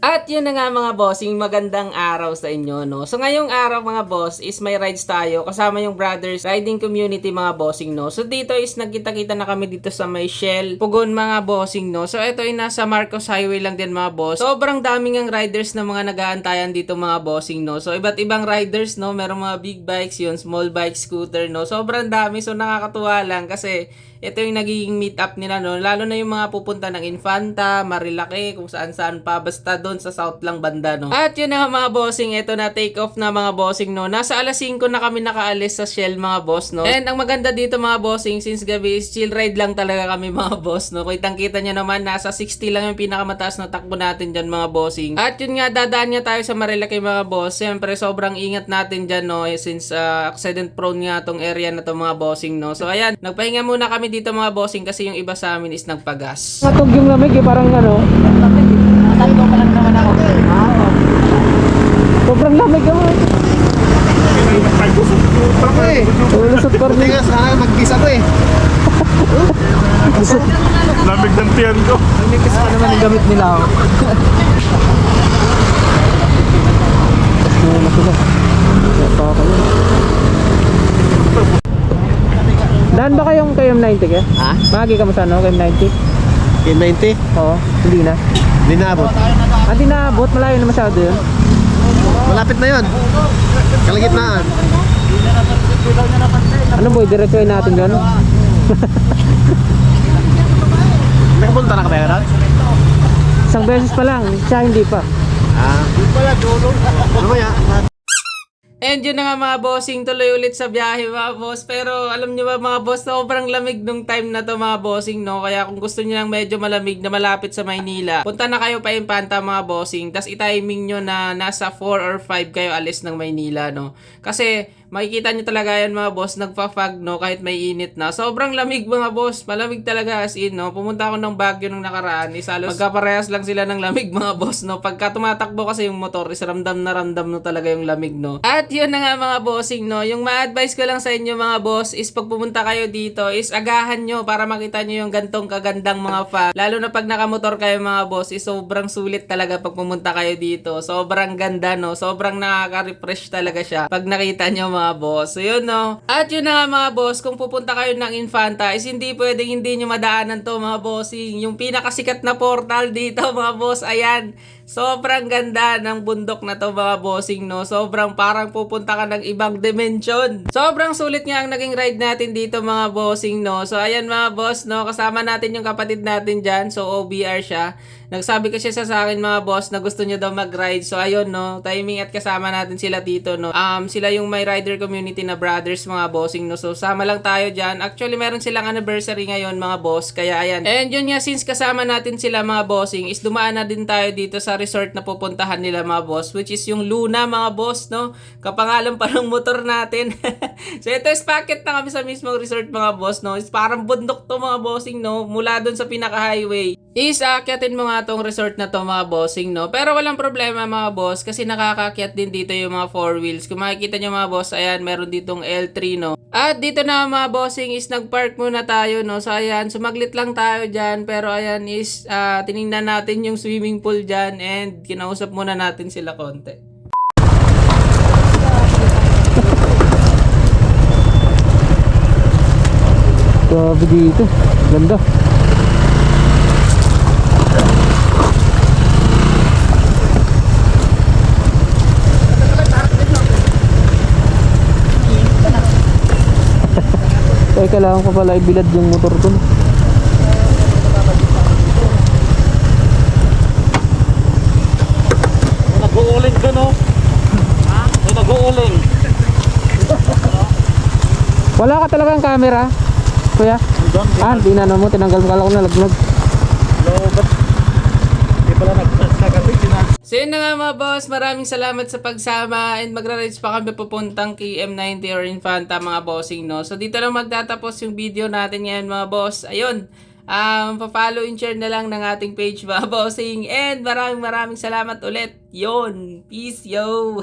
At yun na nga mga bossing, magandang araw sa inyo, no? So ngayong araw mga boss is may rides tayo kasama yung Brothers Riding Community mga bossing, no? So dito is nagkita-kita na kami dito sa may Shell Pugon mga bossing, no? So ito ay nasa Marcos Highway lang din mga boss. Sobrang daming ang riders na mga nag-aantayan dito mga bossing, no? So iba't ibang riders, no? Merong mga big bikes yun, small bike, scooter, no? Sobrang dami, so nakakatuwa lang kasi ito yung nagiging meet up nila, no? Lalo na yung mga pupunta ng Infanta, Marilake, kung saan-saan pa, basta doon sa south lang banda, no? At yun na mga bossing, ito na take off na mga bossing, no? Nasa alas 5 na kami nakaalis sa Shell mga boss, no? And ang maganda dito mga bossing, since gabi is chill ride lang talaga kami mga boss, no? Kitang-kita nyo naman, nasa 60 lang yung pinakamataas na takbo natin dyan mga bossing. At yun nga, dadaan nga tayo sa Marilake mga boss. Siyempre, sobrang ingat natin dyan, no? Since accident prone nga tong area na to mga bossing, no? So ayan, nagpahinga muna kami dito mga bossing kasi yung iba sa amin is nagpagas. Matog yung lamig parang ano. Lamig. Nasa pa lang naman ako. Sobrang lamig naman. Lulusot pa rin. Tinga sana mag-kiss ako eh. Lamig ng tiyan ko. Nagmikis pa naman yung gamit nila. Daan ba kayong KM90 ke? Ha? Magi ka mo sa ano, KM90? K90? Oo, hindi na. Hindi naabot. Hindi na abot, malayo na masyado yun. Malapit na yun. Kalagitnaan. Ano boy, diretsuhin natin yun? Nakapunta na ka ba yun? Isang beses pa lang, siya hindi pa. Mamaya. And yun na nga mga bossing, tuloy ulit sa biyahe mga boss. Pero alam nyo ba mga boss, sobrang lamig nung time na to mga bossing, no? Kaya kung gusto nyo lang medyo malamig na malapit sa Maynila, punta na kayo pa Infanta mga bossing. Tas i-timing nyo na nasa 4 or 5 kayo alis ng Maynila, no? Kasi makikita nyo talaga yan mga boss, nagpa-fog, no? Kahit may init na. Sobrang lamig mga boss, malamig talaga as in, no? Pumunta ako ng Baguio nung nakaraan, halos magkaparehas lang sila ng lamig mga boss, no? Pagka tumatakbo kasi yung motor, is ramdam na talaga yung lamig, no? At yun na nga mga bossing, no? Yung ma-advise ko lang sa inyo mga boss is pag pumunta kayo dito is agahan nyo para makita nyo yung gantong kagandang mga fog. Lalo na pag nakamotor kayo mga boss is sobrang sulit talaga pag pumunta kayo dito. Sobrang ganda, no? Sobrang nakaka-refresh talaga siya pag nakita nyo mga boss. So yun, no? At yun na nga mga boss, kung pupunta kayo ng Infanta is hindi pwedeng hindi nyo madaanan to mga bossing. Yung pinakasikat na portal dito mga boss, ayan. Sobrang ganda ng bundok na to mga bossing, no? Sobrang parang pupunta ka ng ibang dimension. Sobrang sulit nga ang naging ride natin dito mga bossing, no? So ayan mga boss, no? Kasama natin yung kapatid natin dyan. So OBR siya. Nagsabi kasi sa akin mga boss na gusto niya daw mag-ride. So ayun, no? Timing at kasama natin sila dito, no? Sila yung may rider community na brothers mga bossing, no? So sama lang tayo dyan. Actually meron silang anniversary ngayon mga boss. Kaya ayan. And yun nga, since kasama natin sila mga bossing is dumaan na din tayo dito sa resort na pupuntahan nila mga boss, which is yung Luna mga boss, no? Kapangalan pa ng motor natin. So ito is packet na kami sa mismong resort mga boss, no? Is parang bundok to mga bossing, no? Mula dun sa pinaka-highway is aakyatin mo nga tong resort na to mga bossing, no? Pero walang problema mga boss kasi nakakakyat din dito yung mga 4 wheels. Kung makikita nyo mga boss, ayan, meron ditong L3, no? At dito na mga bossing is nagpark muna tayo, no? So ayan, sumaglit lang tayo dyan. Pero ayan is tinignan natin yung swimming pool dyan and kinausap muna natin sila konti. Grabe dito, ganda. Ay, kailangan ko pala ibilad yung motor ko. Nag-uuling ka no? Ha? Nag-uuling. Wala ka talagang camera, kuya? Di na mo, tinanggal mo, kala ko nalaglag. Hindi pala nagkakabig. So yun na nga mga boss, maraming salamat sa pagsama and magra-rides pa kami papuntang KM90 or Infanta mga bossing, no? So dito lang magtatapos yung video natin ngayon mga boss. Ayun, pa-follow and share na lang ng ating page mga bossing and maraming salamat ulit. Yon, peace yo!